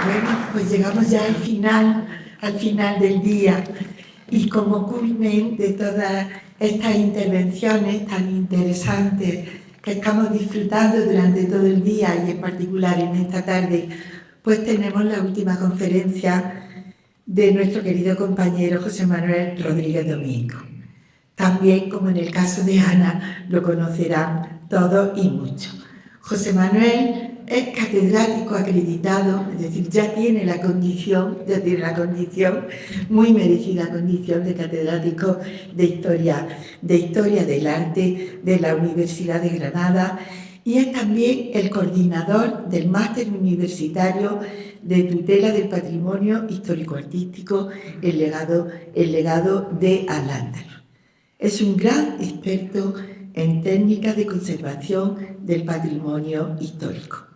Bueno, pues llegamos ya al final del día, y como culmen de todas estas intervenciones tan interesantes que estamos disfrutando durante todo el día y en particular en esta tarde, pues tenemos la última conferencia de nuestro querido compañero José Manuel Rodríguez Domingo. También, como en el caso de Ana, lo conocerán todos y mucho. José Manuel es catedrático acreditado, es decir, ya tiene la condición, muy merecida condición de catedrático de Historia del Arte de la Universidad de Granada, y es también el coordinador del máster universitario de tutela del patrimonio histórico-artístico, el legado de Al-Ándalus. Es un gran experto en técnicas de conservación del patrimonio histórico.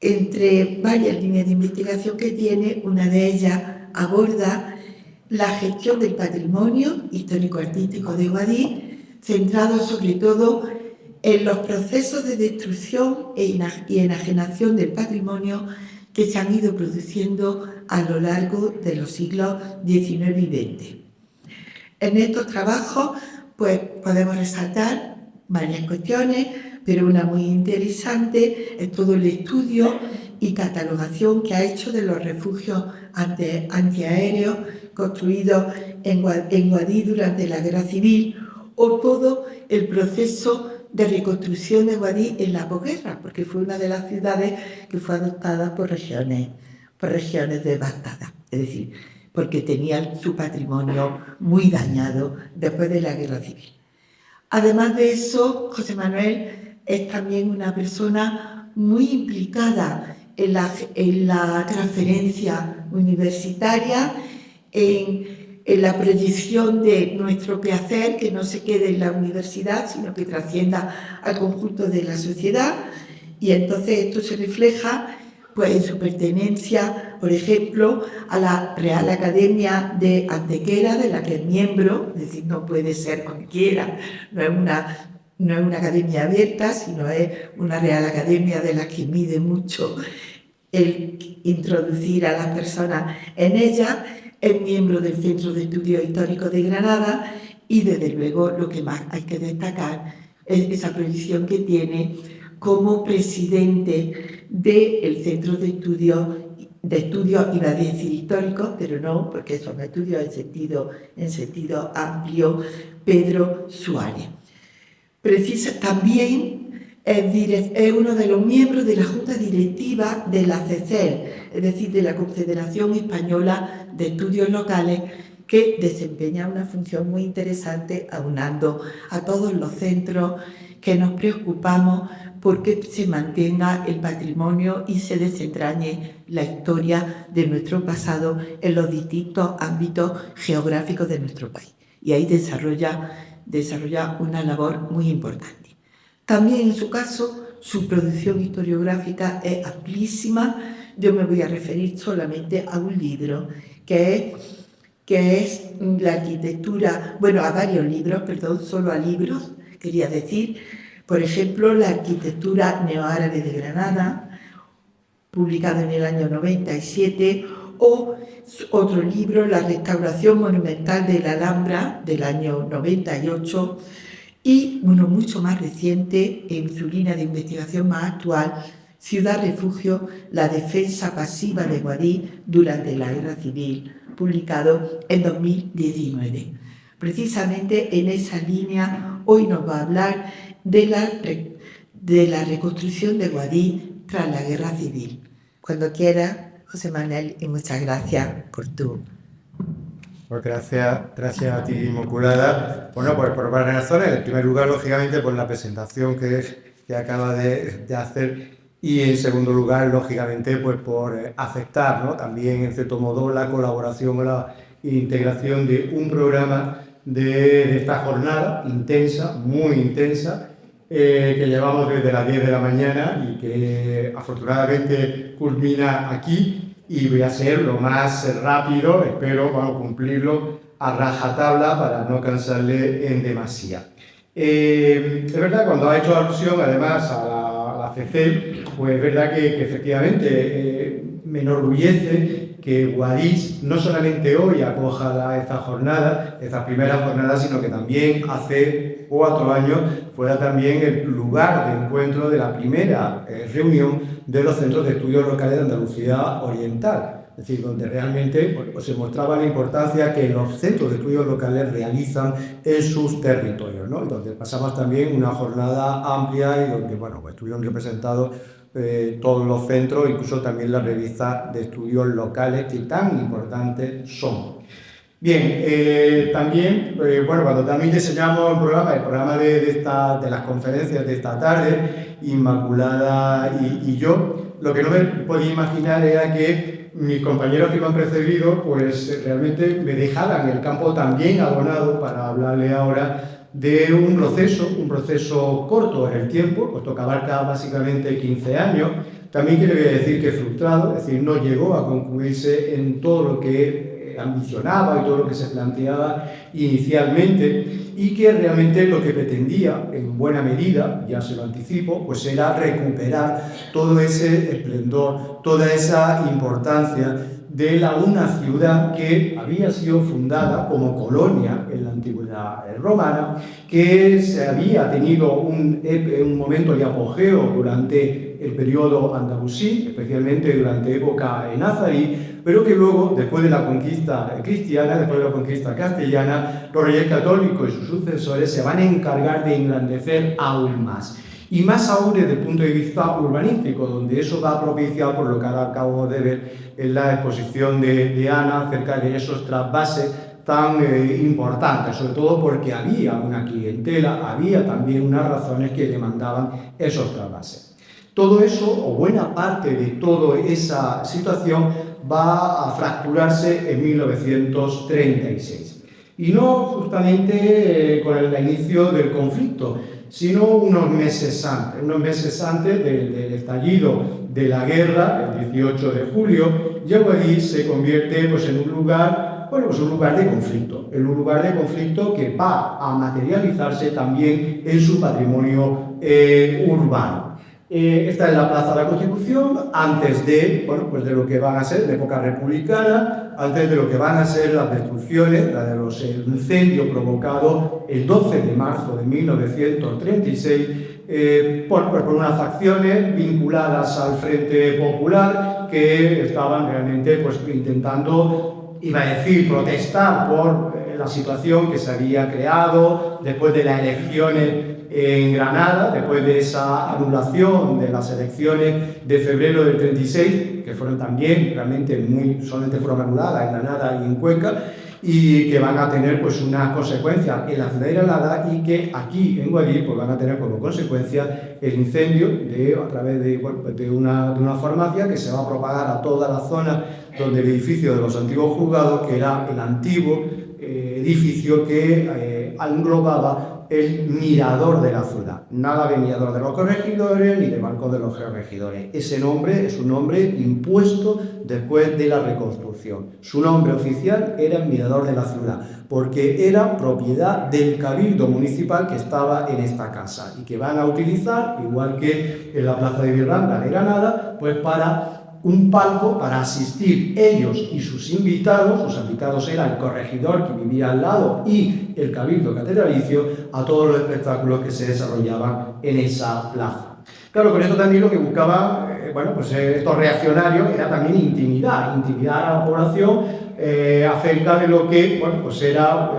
Entre varias líneas de investigación que tiene, una de ellas aborda la gestión del patrimonio histórico-artístico de Guadix, centrado sobre todo en los procesos de destrucción y enajenación del patrimonio que se han ido produciendo a lo largo de los siglos XIX y XX. En estos trabajos, pues, podemos resaltar varias cuestiones, pero una muy interesante es todo el estudio y catalogación que ha hecho de los refugios antiaéreos construidos en Guadix durante la Guerra Civil, o todo el proceso de reconstrucción de Guadix en la posguerra, porque fue una de las ciudades que fue adoptada por regiones devastadas, es decir, porque tenían su patrimonio muy dañado después de la Guerra Civil. Además de eso, José Manuel es también una persona muy implicada en la transferencia universitaria, en la proyección de nuestro quehacer, que no se quede en la universidad, sino que trascienda al conjunto de la sociedad, y entonces esto se refleja pues en su pertenencia, por ejemplo, a la Real Academia de Antequera, de la que es miembro, es decir, no puede ser cualquiera, no es una academia abierta, sino es una Real Academia de la que mide mucho el introducir a las personas en ella. Es miembro del Centro de Estudios Históricos de Granada, y desde luego lo que más hay que destacar es esa proyección que tiene como presidente del Centro de Estudios, iba a decir históricos, pero no, porque son estudios en sentido amplio, Pedro Suárez. También es uno de los miembros de la Junta Directiva de la CECEL, es decir, de la Confederación Española de Estudios Locales, que desempeña una función muy interesante aunando a todos los centros que nos preocupamos porque se mantenga el patrimonio y se desentrañe la historia de nuestro pasado en los distintos ámbitos geográficos de nuestro país. Y ahí desarrolla una labor muy importante. También en su caso, su producción historiográfica es amplísima. Yo me voy a referir solamente a un libro que es la arquitectura, a varios libros, solo a libros, quería decir. Por ejemplo, la arquitectura neoárabe de Granada, publicado en el año 97, o otro libro, La restauración monumental de la Alhambra, del año 98, y uno mucho más reciente, en su línea de investigación más actual, Ciudad Refugio, la defensa pasiva de Guadix durante la Guerra Civil, publicado en 2019. Precisamente en esa línea hoy nos va a hablar de la reconstrucción de Guadix tras la Guerra Civil. Cuando quiera, José Manuel, y muchas gracias por tu... Pues gracias a ti, Inmaculada. Bueno, pues por varias razones. En primer lugar, lógicamente, por la presentación que acaba de hacer, y en segundo lugar, lógicamente, pues por aceptar, ¿no?, también, en cierto modo, la colaboración o la integración de un programa de esta jornada intensa, muy intensa, que llevamos desde las 10 de la mañana y que afortunadamente culmina aquí. Y voy a ser lo más rápido, espero cumplirlo a rajatabla para no cansarle en demasía. Es verdad, cuando ha hecho alusión además a la CC, pues es verdad que efectivamente me enorgullece que Guadix no solamente hoy acoja esta jornada, esta primera jornada, sino que también hace 4 años fuera también el lugar de encuentro de la primera reunión de los centros de estudios locales de Andalucía Oriental. Es decir, donde realmente pues, se mostraba la importancia que los centros de estudios locales realizan en sus territorios, ¿no? Donde pasamos también una jornada amplia y donde pues, estuvieron representados todos los centros, incluso también las revistas de estudios locales que tan importantes son. Bien, también, cuando también diseñamos el programa de las conferencias de esta tarde, Inmaculada y yo, lo que no me podía imaginar era que mis compañeros que me han precedido, pues realmente me dejaran el campo también abonado para hablarle ahora de un proceso corto en el tiempo, puesto que abarca básicamente 15 años. También quiero decir que frustrado, es decir, no llegó a concluirse en todo lo que ambicionaba y todo lo que se planteaba inicialmente, y que realmente lo que pretendía, en buena medida, ya se lo anticipo, pues era recuperar todo ese esplendor, toda esa importancia de una ciudad que había sido fundada como colonia en la antigüedad romana, que se había tenido un momento de apogeo durante el periodo andalusí, especialmente durante época nazarí, pero que luego, después de la conquista cristiana, después de la conquista castellana, los reyes católicos y sus sucesores se van a encargar de engrandecer aún más. Y más aún desde el punto de vista urbanístico, donde eso va a propiciar, por lo que ahora acabo de ver en la exposición de Ana, acerca de esos trasvases tan importantes, sobre todo porque había una clientela, había también unas razones que demandaban esos trasvases. Todo eso, o buena parte de toda esa situación, va a fracturarse en 1936. Y no justamente con el inicio del conflicto, sino unos meses antes del estallido de la guerra, el 18 de julio, Guadix se convierte pues, en un lugar de conflicto, que va a materializarse también en su patrimonio urbano. Esta es la Plaza de la Constitución, antes de lo que van a ser de época republicana, antes de lo que van a ser las destrucciones, la de los incendios provocados el 12 de marzo de 1936 por unas facciones vinculadas al Frente Popular que estaban realmente intentando, iba a decir, protestar por la situación que se había creado después de las elecciones en Granada, después de esa anulación de las elecciones de febrero del 36, que fueron también realmente solamente fueron anuladas en Granada y en Cuenca, y que van a tener pues unas consecuencias en la ciudad de Granada, y que aquí en Guadix pues van a tener como consecuencia el incendio a través de una farmacia que se va a propagar a toda la zona donde el edificio de los antiguos juzgados, que era el antiguo edificio que englobaba el mirador de la ciudad. Nada de mirador de los corregidores ni de balcón de los corregidores. Ese nombre es un nombre impuesto después de la reconstrucción. Su nombre oficial era el mirador de la ciudad, porque era propiedad del cabildo municipal que estaba en esta casa y que van a utilizar, igual que en la plaza de Virranda de Granada, pues para un palco para asistir ellos y sus invitados eran el corregidor que vivía al lado y el cabildo catedralicio, a todos los espectáculos que se desarrollaban en esa plaza. Claro, con esto también lo que buscaba, estos reaccionarios era también intimidar a la población acerca de lo que, era,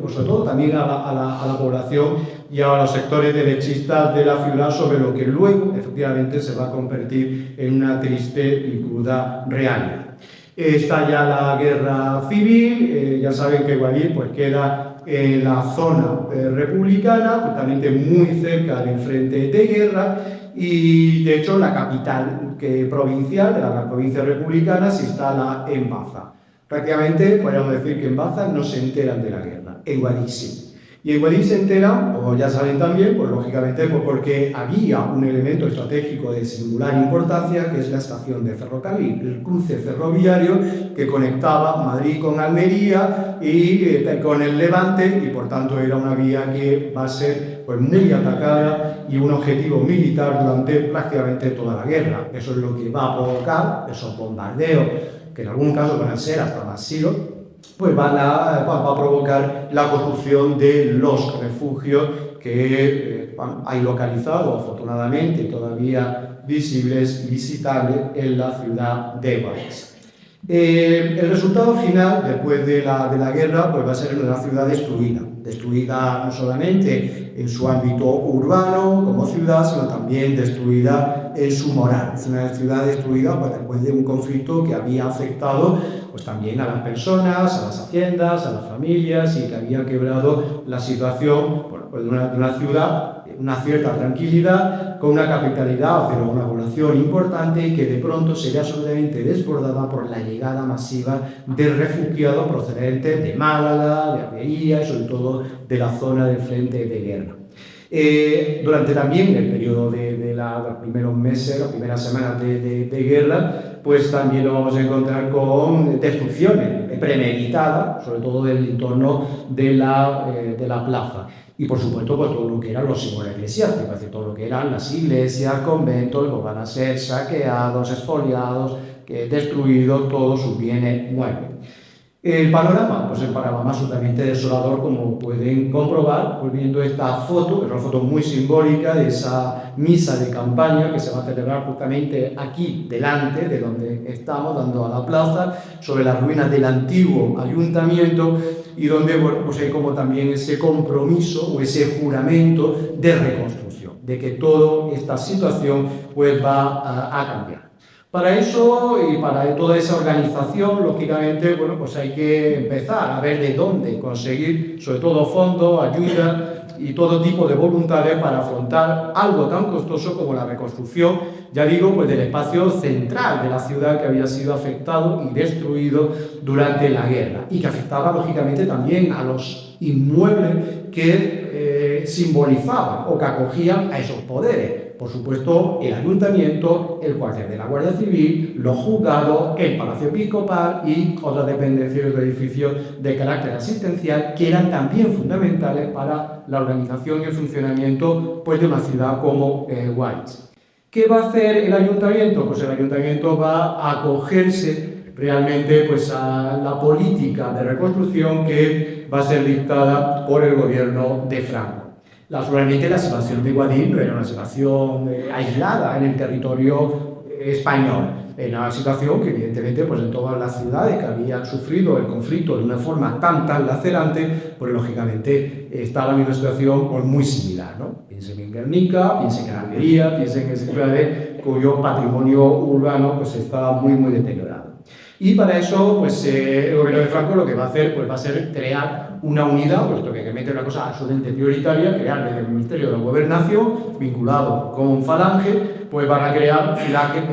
sobre todo también a la población y a los sectores derechistas de la ciudad, sobre lo que luego, efectivamente, se va a convertir en una triste y cruda realidad. Está ya la guerra civil, ya saben que Guadix queda en la zona republicana, justamente muy cerca del frente de guerra, y de hecho la capital provincial de la provincia republicana se instala en Baza. Prácticamente podríamos decir que en Baza no se enteran de la guerra, en Guadix sí. Y en Guadix se enteran, o ya saben también, pues lógicamente pues porque había un elemento estratégico de singular importancia, que es la estación de ferrocarril, el cruce ferroviario que conectaba Madrid con Almería y con el Levante, y por tanto era una vía que va a ser pues muy atacada y un objetivo militar durante prácticamente toda la guerra. Eso es lo que va a provocar esos bombardeos, que en algún caso van a ser hasta masivos, pues va a provocar la construcción de los refugios que hay localizados, afortunadamente, todavía visibles y visitables en la ciudad de Guadix. El resultado final, después de la guerra, pues va a ser una ciudad destruida no solamente en su ámbito urbano como ciudad, sino también destruida en su moral. Es una ciudad destruida pues, después de un conflicto que había afectado pues, también a las personas, a las haciendas, a las familias, y que había quebrado la situación pues, de una ciudad, una cierta tranquilidad, con una capitalidad, pero una población importante, y que de pronto sería absolutamente desbordada por la llegada masiva de refugiados procedentes de Málaga, de Almería y sobre todo de la zona del frente de guerra. Durante también el periodo de los primeros meses, las primeras semanas de guerra, pues también nos vamos a encontrar con destrucciones premeditadas, sobre todo del entorno de la plaza. Y por supuesto, pues todo lo que eran los símbolos eclesiásticos, es decir, todo lo que eran las iglesias, conventos, pues van a ser saqueados, expoliados, destruidos todos sus bienes muebles. El panorama, pues el panorama absolutamente desolador, como pueden comprobar, pues viendo esta foto, que es una foto muy simbólica de esa misa de campaña que se va a celebrar justamente aquí, delante de donde estamos, dando a la plaza, sobre las ruinas del antiguo ayuntamiento, y donde, bueno, pues hay como también ese compromiso o ese juramento de reconstrucción, de que toda esta situación pues va a cambiar. Para eso y para toda esa organización, lógicamente, bueno, pues hay que empezar a ver de dónde conseguir, sobre todo fondos, ayuda y todo tipo de voluntades para afrontar algo tan costoso como la reconstrucción, ya digo, pues del espacio central de la ciudad que había sido afectado y destruido durante la guerra y que afectaba, lógicamente, también a los inmuebles que simbolizaban o que acogían a esos poderes. Por supuesto, el ayuntamiento, el cuartel de la Guardia Civil, los juzgados, el Palacio Episcopal y otras dependencias de edificios de carácter asistencial que eran también fundamentales para la organización y el funcionamiento pues, de una ciudad como Guadix. ¿Qué va a hacer el ayuntamiento? Pues el ayuntamiento va a acogerse realmente pues, a la política de reconstrucción que va a ser dictada por el gobierno de Franco. Naturalmente la situación de Guadix no era una situación aislada en el territorio español, era una situación que evidentemente pues en todas las ciudades que habían sufrido el conflicto de una forma tan lacerante, pues lógicamente estaban en una situación pues, muy similar, ¿no? Piensen en Guernica, piensen en Almería, piensen en ciudades cuyo patrimonio urbano pues estaba muy deteriorado. Y para eso, pues el gobierno de Franco lo que va a hacer pues, va a ser crear una unidad, puesto que hay que meter una cosa absolutamente prioritaria, crear desde el Ministerio de Gobernación, vinculado con Falange, pues van a crear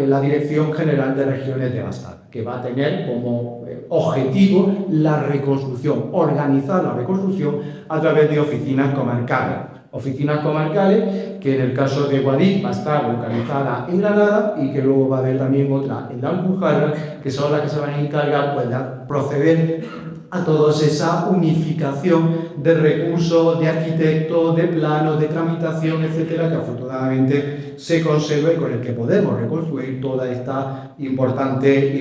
la Dirección General de Regiones Devastadas, que va a tener como objetivo la reconstrucción, organizar la reconstrucción a través de oficinas comarcales. Oficinas comarcales que en el caso de Guadix va a estar localizada en Granada y que luego va a haber también otra en la Alpujarra, que son las que se van a encargar pues, de proceder a toda esa unificación de recursos, de arquitectos, de planos, de tramitación, etcétera, que afortunadamente se conserva y con el que podemos reconstruir toda esta importante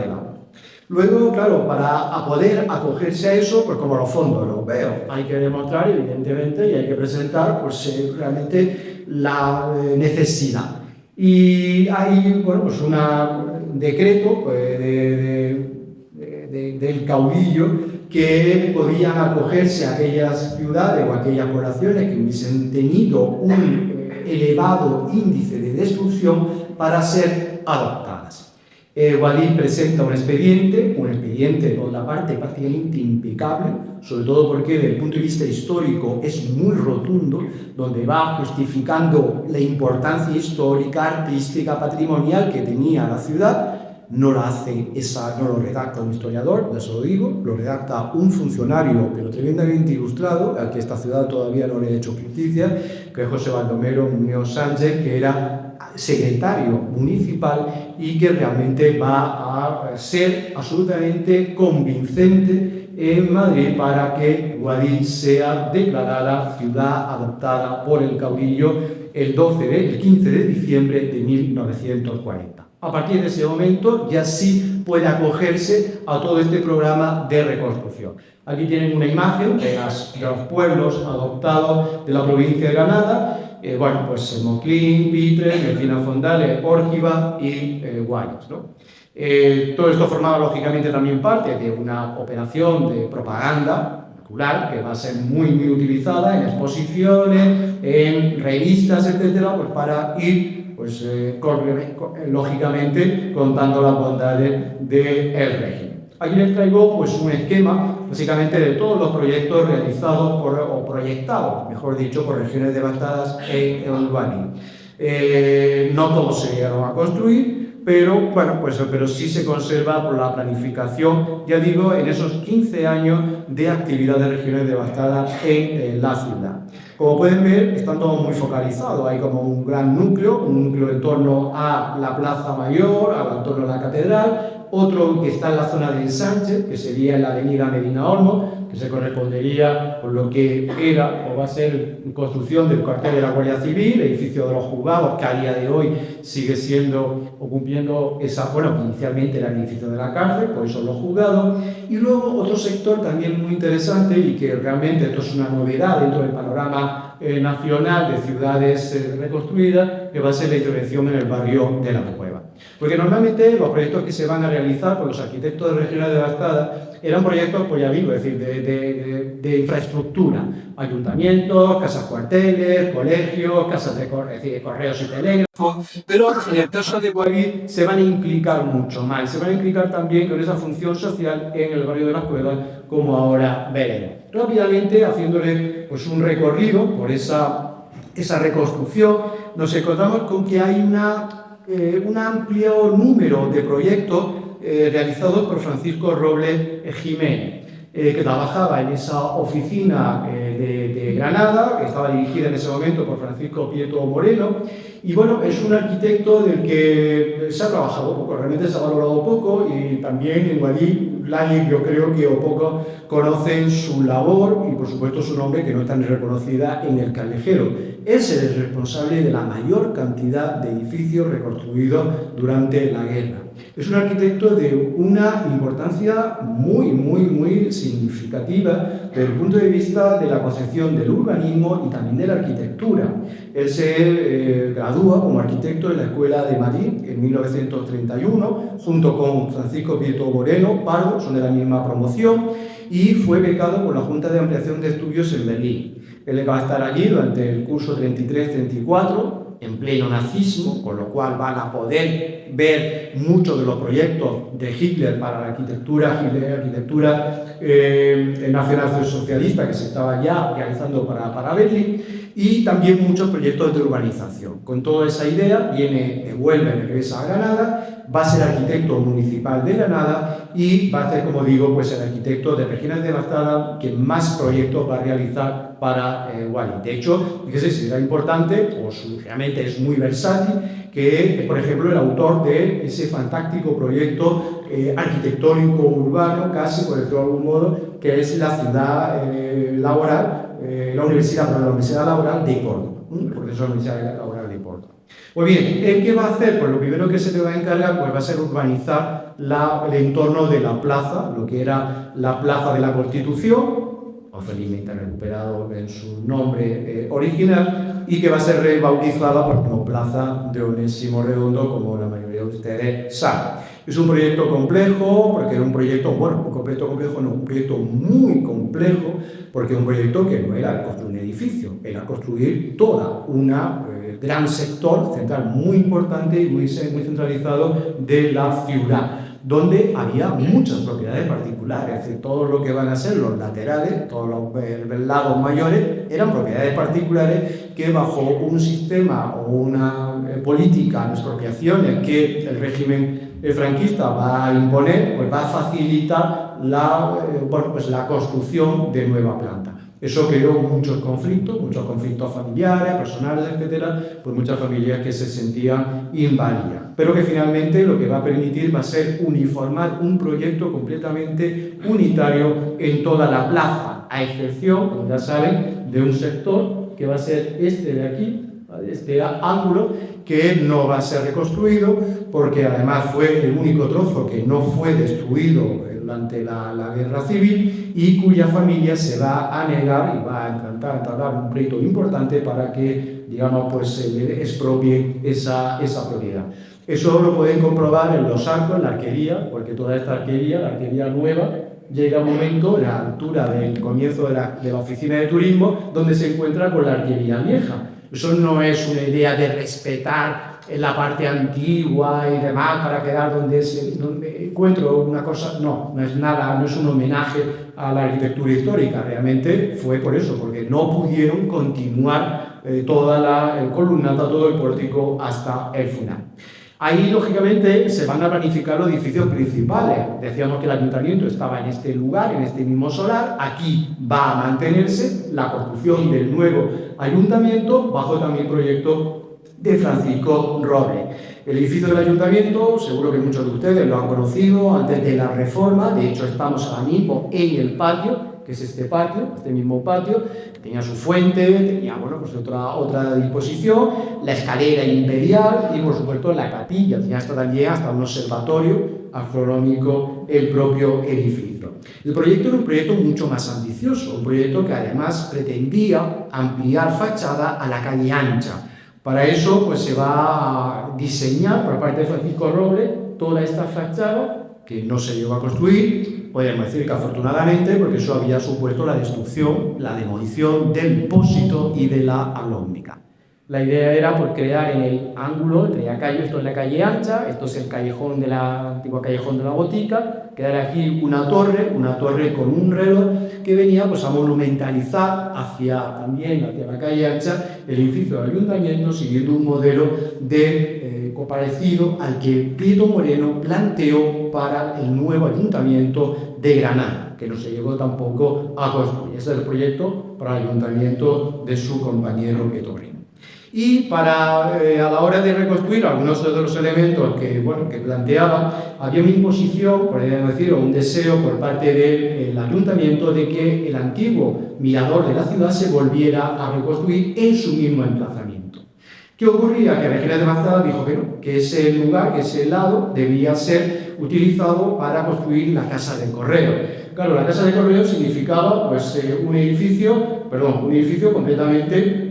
labor. Luego, claro, para poder acogerse a eso, pues como los fondos europeos, hay que demostrar, evidentemente, y hay que presentar pues, realmente la necesidad. Y hay, bueno, pues un decreto pues, del caudillo que podían acogerse a aquellas ciudades o aquellas poblaciones que hubiesen tenido un elevado índice de destrucción para ser adoptadas. Guadix presenta un expediente por la parte prácticamente impecable, sobre todo porque desde el punto de vista histórico es muy rotundo, donde va justificando la importancia histórica, artística, patrimonial que tenía la ciudad. no lo redacta un historiador, ya se lo digo, lo redacta un funcionario, pero tremendamente ilustrado, al que esta ciudad todavía no le ha hecho justicia, que es José Baldomero Muñoz Sánchez, que era secretario municipal y que realmente va a ser absolutamente convincente en Madrid para que Guadix sea declarada ciudad adoptada por el caudillo el 15 de diciembre de 1940. A partir de ese momento ya sí puede acogerse a todo este programa de reconstrucción. Aquí tienen una imagen de los pueblos adoptados de la provincia de Granada. Pues Moclín, Pitre, Delfina Fondales, Órgiva y Guayas, ¿no? Todo esto formaba lógicamente también parte de una operación de propaganda cultural que va a ser muy utilizada en exposiciones, en revistas, etcétera, pues para ir, lógicamente, contando las bondades del régimen. Aquí les traigo pues un esquema básicamente de todos los proyectos realizados proyectados, mejor dicho, por regiones devastadas en Urbani. No todos se llegaron a construir, pero sí se conserva por la planificación, ya digo, en esos 15 años de actividad de regiones devastadas en la ciudad. Como pueden ver, están todos muy focalizados. Hay como un gran núcleo, en torno a la Plaza Mayor, en torno a la Catedral, otro que está en la zona de Ensanche, que sería en la avenida Medina Olmo, que se correspondería con lo que era o va a ser construcción del cuartel de la Guardia Civil, el edificio de los juzgados, que a día de hoy sigue siendo o cumpliendo esa, que inicialmente era el edificio de la cárcel, por eso los juzgados, y luego otro sector también muy interesante y que realmente esto es una novedad dentro del panorama nacional de ciudades reconstruidas, que va a ser la intervención en el barrio de la Cueva. Porque normalmente los proyectos que se van a realizar por los arquitectos de regiones devastadas eran proyectos, pues ya digo, es decir, de infraestructura, ayuntamientos, casas cuarteles, colegios, casas de correos y telégrafos, pero en el caso de Guadix se van a implicar mucho más, se van a implicar también con esa función social en el barrio de las Cuevas, como ahora veremos. Rápidamente, haciéndole pues un recorrido por esa reconstrucción, nos encontramos con que hay un amplio número de proyectos realizados por Francisco Robles Jiménez, que trabajaba en esa oficina de Granada, que estaba dirigida en ese momento por Francisco Prieto Moreno, y es un arquitecto del que se ha trabajado poco, realmente se ha valorado poco, y también en Guadix, yo creo que pocos conocen su labor y por supuesto su nombre, que no es tan reconocida en el callejero. Es el responsable de la mayor cantidad de edificios reconstruidos durante la guerra. Es un arquitecto de una importancia muy significativa desde el punto de vista de la concepción del urbanismo y también de la arquitectura. Él se gradúa como arquitecto en la Escuela de Madrid en 1931, junto con Francisco Prieto Moreno Pardo, son de la misma promoción, y fue becado por la Junta de Ampliación de Estudios en Berlín. Él va a estar allí durante el curso 33-34, en pleno nazismo, con lo cual van a poder ver muchos de los proyectos de Hitler para la arquitectura nacionalsocialista que se estaba ya realizando para Berlín, y también muchos proyectos de urbanización. Con toda esa idea vuelve, regresa a Granada, va a ser arquitecto municipal de Granada y va a ser, como digo, pues el arquitecto de regiones devastadas que más proyectos va a realizar para Guadix. De hecho, fíjese si era importante, pues realmente es muy versátil, que es, por ejemplo, el autor de ese fantástico proyecto arquitectónico urbano, casi por decirlo de algún modo, que es la ciudad laboral, la Universidad Laboral de Córdoba, porque es la Universidad Laboral de Córdoba. Pues bien, ¿qué va a hacer? Pues lo primero que se le va a encargar va a ser urbanizar el entorno de la plaza, lo que era la Plaza de la Constitución, o felizmente recuperado en su nombre original, y que va a ser rebautizada como Plaza de Onésimo Redondo, como la mayoría de ustedes saben. Es un proyecto complejo, porque era un proyecto, un proyecto muy complejo, porque es un proyecto que no era construir un edificio, era construir toda una gran sector central muy importante y muy centralizado de la ciudad, donde había muchas propiedades particulares, es decir, todo lo que van a ser los laterales, todos los lados mayores, eran propiedades particulares que bajo un sistema o una política de expropiaciones que el régimen el franquista va a imponer, pues va a facilitar la construcción de nueva planta. Eso creó muchos conflictos familiares, personales, etcétera, pues muchas familias que se sentían invadidas. Pero que finalmente lo que va a permitir va a ser uniformar un proyecto completamente unitario en toda la plaza, a excepción, como ya saben, de un sector que va a ser este de aquí, este ángulo, que no va a ser reconstruido porque además fue el único trozo que no fue destruido durante la guerra civil y cuya familia se va a negar y va a intentar entablar un pleito importante para que, digamos, pues se le expropie esa propiedad. Eso lo pueden comprobar en los arcos, en la arquería, porque toda esta arquería, la arquería nueva, llega un momento, a la altura del comienzo de la oficina de turismo, donde se encuentra con la arquería vieja. Eso no es una idea de respetar la parte antigua y demás para quedar donde encuentro una cosa, no es nada, no es un homenaje a la arquitectura histórica, realmente fue por eso, porque no pudieron continuar toda el columnata, todo el pórtico hasta el final. Ahí, lógicamente, se van a planificar los edificios principales. Decíamos que el ayuntamiento estaba en este lugar, en este mismo solar. Aquí va a mantenerse la construcción del nuevo ayuntamiento bajo también el proyecto de Francisco Robles. El edificio del ayuntamiento, seguro que muchos de ustedes lo han conocido antes de la reforma. De hecho, estamos ahora mismo en el patio, que es este patio, este mismo patio. Tenía su fuente, tenía pues otra disposición, la escalera imperial y, por supuesto, la capilla. Tenía también hasta un observatorio astronómico el propio edificio. El proyecto era un proyecto mucho más ambicioso, un proyecto que además pretendía ampliar fachada a la calle ancha. Para eso pues, se va a diseñar por parte de Francisco Robles toda esta fachada que no se llegó a construir, podemos decir que afortunadamente, porque eso había supuesto la destrucción, la demolición del pósito y de la alhóndiga. La idea era pues, crear en el ángulo entre la calle, esto es la calle ancha, esto es el callejón de la antigua callejón de la botica, crear aquí una torre con un reloj que venía pues, a monumentalizar también hacia la calle ancha el edificio del ayuntamiento, siguiendo un modelo parecido al que Prieto Moreno planteó para el nuevo ayuntamiento de Granada, que no se llegó tampoco a construir. Ese es el proyecto para el ayuntamiento de su compañero Prieto Moreno. Y a la hora de reconstruir algunos de los elementos que planteaba, había una imposición, podríamos decir, o un deseo por parte del ayuntamiento de que el antiguo mirador de la ciudad se volviera a reconstruir en su mismo emplazamiento. ¿Qué ocurría? Que Regina de Mazada dijo que no, que ese lugar, que ese lado, debía ser utilizado para construir la Casa de Correo. Claro, la Casa de Correo significaba pues, un edificio completamente...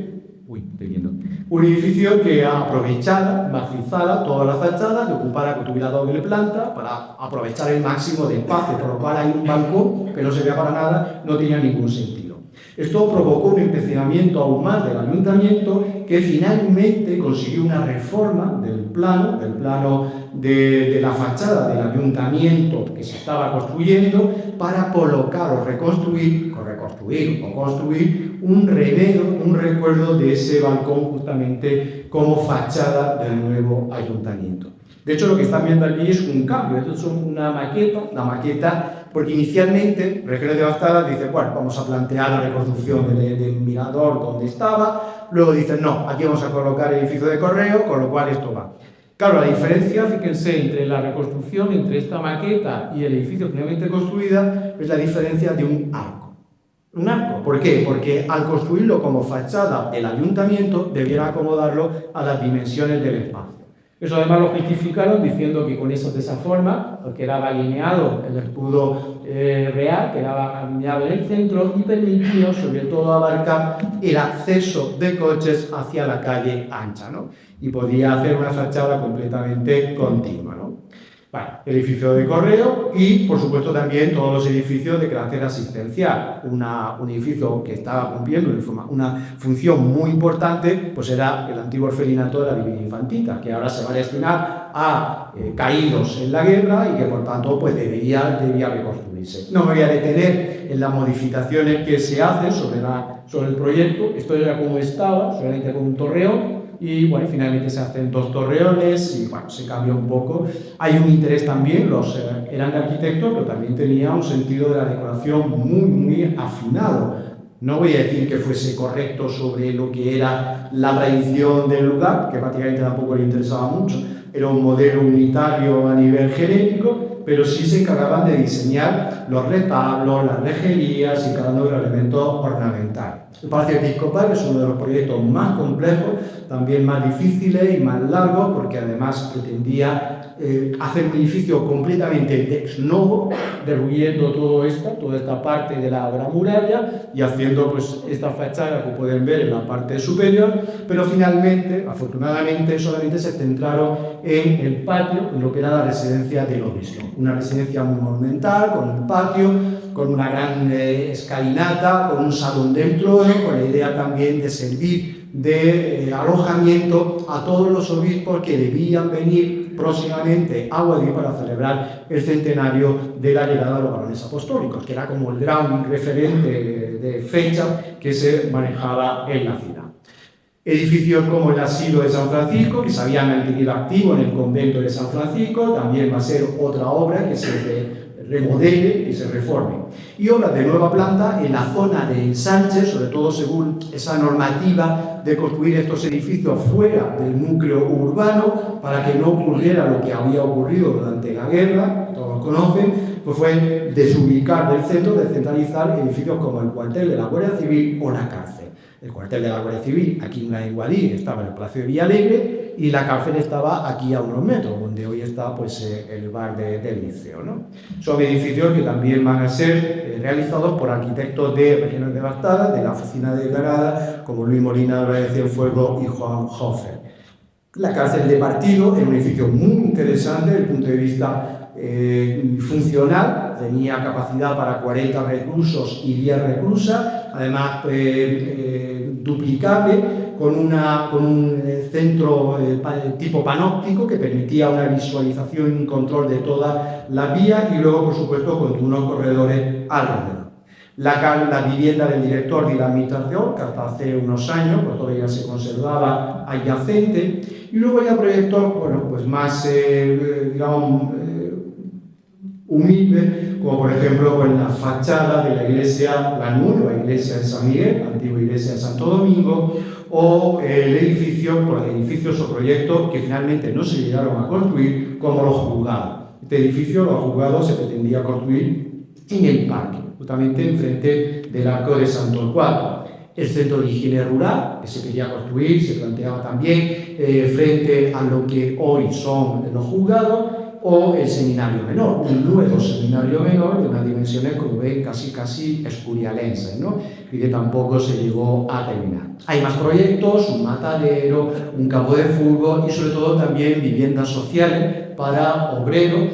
Un edificio que aprovechara, macizara toda la fachada, que tuviera doble planta, para aprovechar el máximo de espacio, por lo cual hay un balcón que no se veía para nada, no tenía ningún sentido. Esto provocó un empecinamiento aún más del ayuntamiento que finalmente consiguió una reforma del plano de la fachada del ayuntamiento que se estaba construyendo para colocar o construir un recuerdo de ese balcón justamente como fachada del nuevo ayuntamiento. De hecho, lo que están viendo aquí es un cambio, esto es una maqueta, porque inicialmente Regina de Baztala dice, bueno, vamos a plantear la reconstrucción del mirador donde estaba, luego dicen, no, aquí vamos a colocar el edificio de correo, con lo cual esto va. Claro, la diferencia, fíjense, entre la reconstrucción, entre esta maqueta y el edificio finalmente construida, es la diferencia de un arco. Un arco, ¿por qué? Porque al construirlo como fachada del ayuntamiento, debiera acomodarlo a las dimensiones del espacio. Eso además lo justificaron diciendo que con eso de esa forma, quedaba alineado el escudo real, quedaba alineado en el centro y permitió sobre todo abarcar el acceso de coches hacia la calle ancha, ¿no? Y podía hacer una fachada completamente continua, ¿no? Bueno, el edificio de correo y, por supuesto, también todos los edificios de carácter asistencial. Un edificio que estaba cumpliendo una función muy importante, pues era el antiguo orfelinato de la Divina Infantita, que ahora se va a destinar a caídos en la guerra y que, por tanto, pues debía reconstruirse. No me voy a detener en las modificaciones que se hacen sobre el proyecto. Esto era como estaba, solamente con un torreón, y bueno, finalmente se hacen 2 torreones y bueno, se cambia un poco. Hay un interés también, eran arquitectos, pero también tenía un sentido de la decoración muy afinado. No voy a decir que fuese correcto sobre lo que era la tradición del lugar, que prácticamente tampoco le interesaba mucho, era un modelo unitario a nivel genérico, pero sí se encargaban de diseñar los retablos, las rejerías y cada uno de los elementos ornamentales. El Palacio Episcopal es uno de los proyectos más complejos, también más difíciles y más largos, porque además pretendía hacer un edificio completamente ex novo, derruyendo toda esta parte de la Gran Muralla y haciendo pues esta fachada que pueden ver en la parte superior, pero finalmente, afortunadamente, solamente se centraron en el patio, en lo que era la residencia del obispo. Una residencia muy monumental, con un patio, con una gran escalinata, con un salón del trono, con la idea también de servir de alojamiento a todos los obispos que debían venir próximamente a Guadix para celebrar el centenario de la llegada de los varones apostólicos, que era como el gran referente de fecha que se manejaba en la ciudad. Edificios como el Asilo de San Francisco, que se había mantenido activo en el convento de San Francisco, también va a ser otra obra que se remodele y se reforme. Y obras de nueva planta en la zona de ensanche, sobre todo según esa normativa de construir estos edificios fuera del núcleo urbano para que no ocurriera lo que había ocurrido durante la guerra, todos conocen, pues fue desubicar del centro, descentralizar edificios como el cuartel de la Guardia Civil o la cárcel. El cuartel de la Guardia Civil, aquí en Guadix, estaba en el Palacio de Villalegre y la cárcel estaba aquí a unos metros, donde hoy está pues, el bar del liceo, ¿no? Son edificios que también van a ser realizados por arquitectos de regiones devastadas, de la oficina de Granada, como Luis Molina de Cienfuegos y Juan Hofer. La cárcel de partido es un edificio muy interesante desde el punto de vista funcional, tenía capacidad para 40 reclusos y 10 reclusas, además duplicable, con un centro tipo panóptico que permitía una visualización y control de toda la vía y luego, por supuesto, con unos corredores alrededor. La vivienda del director de la administración, que hasta hace unos años pues todavía se conservaba adyacente, y luego ya proyectos bueno, pues más, digamos, humilde, como por ejemplo con la fachada de la iglesia, la nueva iglesia de San Miguel, antigua iglesia de Santo Domingo, o edificios o proyectos que finalmente no se llegaron a construir, como los juzgados. Este edificio, los juzgados, se pretendía construir en el parque, justamente enfrente del Arco de San Torcuato. El centro de higiene rural, que se quería construir, se planteaba también frente a lo que hoy son los juzgados, o el seminario menor, un nuevo seminario menor de unas dimensiones, como ven, casi escurialenses, ¿no? Y que tampoco se llegó a terminar. Hay más proyectos, un matadero, un campo de fútbol y sobre todo también viviendas sociales para obreros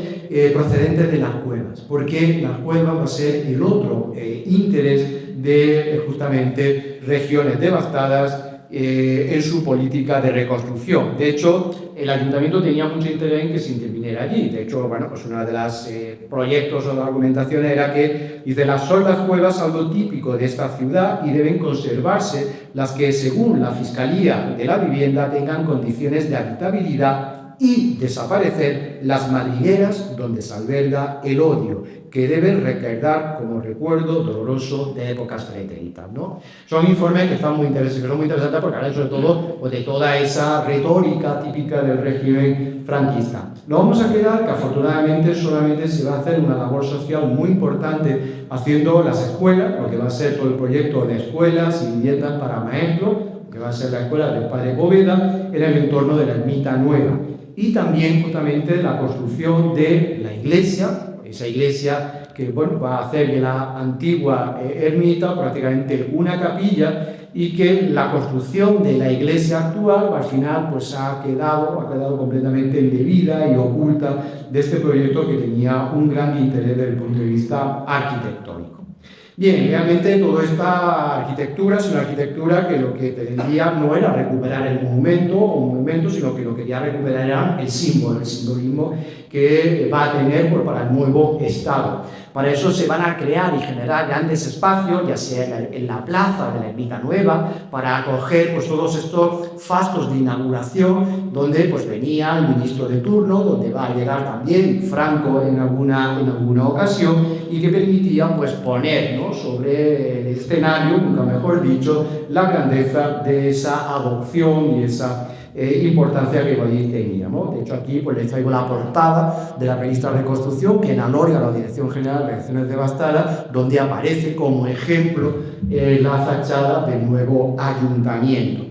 procedentes de las cuevas, porque las cuevas va a ser el otro interés de justamente regiones devastadas en su política de reconstrucción. De hecho, el ayuntamiento tenía mucho interés en que se interviniera allí. De hecho, bueno, pues una de las proyectos o argumentaciones era que dice, son las cuevas algo típico de esta ciudad y deben conservarse las que, según la Fiscalía de la Vivienda, tengan condiciones de habitabilidad y desaparecer las madrigueras donde se alberga el odio, que deben recordar como recuerdo doloroso de épocas pretéritas, ¿no? Son informes que son muy interesantes porque hablan sobre todo de toda esa retórica típica del régimen franquista. Nos vamos a quedar que afortunadamente solamente se va a hacer una labor social muy importante haciendo las escuelas, lo que va a ser todo el proyecto de escuelas y viviendas para maestros, que va a ser la escuela del Padre Poveda, en el entorno de la Ermita Nueva. Y también justamente la construcción de la iglesia, esa iglesia que bueno, va a hacer de la antigua ermita prácticamente una capilla y que la construcción de la iglesia actual al final pues ha quedado completamente indebida y oculta de este proyecto que tenía un gran interés desde el punto de vista arquitectónico. Bien, realmente toda esta arquitectura es una arquitectura que lo que pretendía no era recuperar el monumento, sino que lo que quería recuperar era el símbolo, el simbolismo que va a tener para el nuevo Estado. Para eso se van a crear y generar grandes espacios, ya sea en la plaza de la Ermita Nueva, para acoger pues, todos estos fastos de inauguración, donde pues, venía el ministro de turno, donde va a llegar también Franco en alguna ocasión, y que permitía pues, poner, ¿no?, sobre el escenario, nunca mejor dicho, la grandeza de esa adopción y esa importancia que allí teníamos. De hecho, aquí pues, les traigo la portada de la revista Reconstrucción, que enalorga la Dirección General de Elecciones de Bastara, donde aparece como ejemplo la fachada del nuevo ayuntamiento.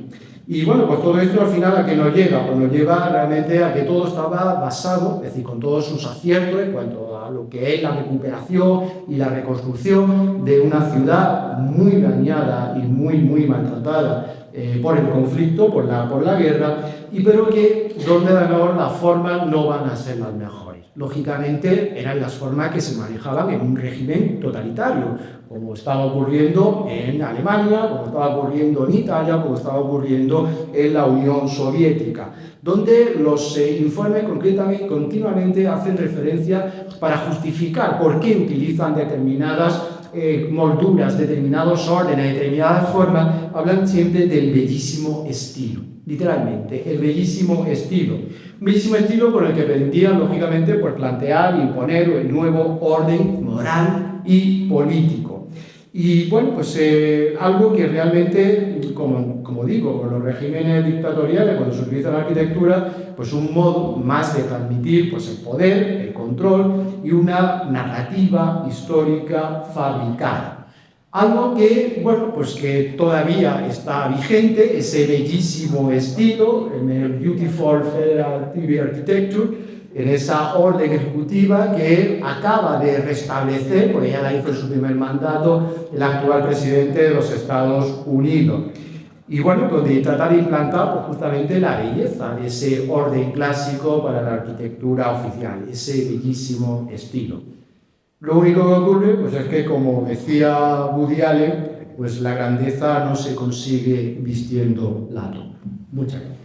Y bueno, pues todo esto al final ¿a qué nos lleva? Pues nos lleva realmente a que todo estaba basado, es decir, con todos sus aciertos en cuanto a lo que es la recuperación y la reconstrucción de una ciudad muy dañada y muy maltratada por el conflicto, por la guerra, pero que donde las formas no van a ser las mejores. Lógicamente eran las formas que se manejaban en un régimen totalitario, como estaba ocurriendo en Alemania, como estaba ocurriendo en Italia, como estaba ocurriendo en la Unión Soviética, donde los informes continuamente hacen referencia para justificar por qué utilizan determinadas molduras, determinados órdenes, determinadas formas, hablan siempre del bellísimo estilo, literalmente, el bellísimo estilo. Un bellísimo estilo con el que pretendían, lógicamente, pues, plantear e imponer el nuevo orden moral y político. Y bueno, pues algo que realmente, como digo, con los regímenes dictatoriales, cuando se utiliza la arquitectura, pues un modo más de transmitir pues, el poder, el control y una narrativa histórica fabricada. Algo que, bueno, pues que todavía está vigente, ese bellísimo estilo, en el Beautiful Federal TV Architecture, en esa orden ejecutiva que acaba de restablecer, porque ya la hizo en su primer mandato, el actual presidente de los Estados Unidos. Y bueno, pues de tratar de implantar pues, justamente la belleza de ese orden clásico para la arquitectura oficial, ese bellísimo estilo. Lo único que ocurre pues, es que, como decía Woody Allen, pues la grandeza no se consigue vistiendo lato. Muchas gracias.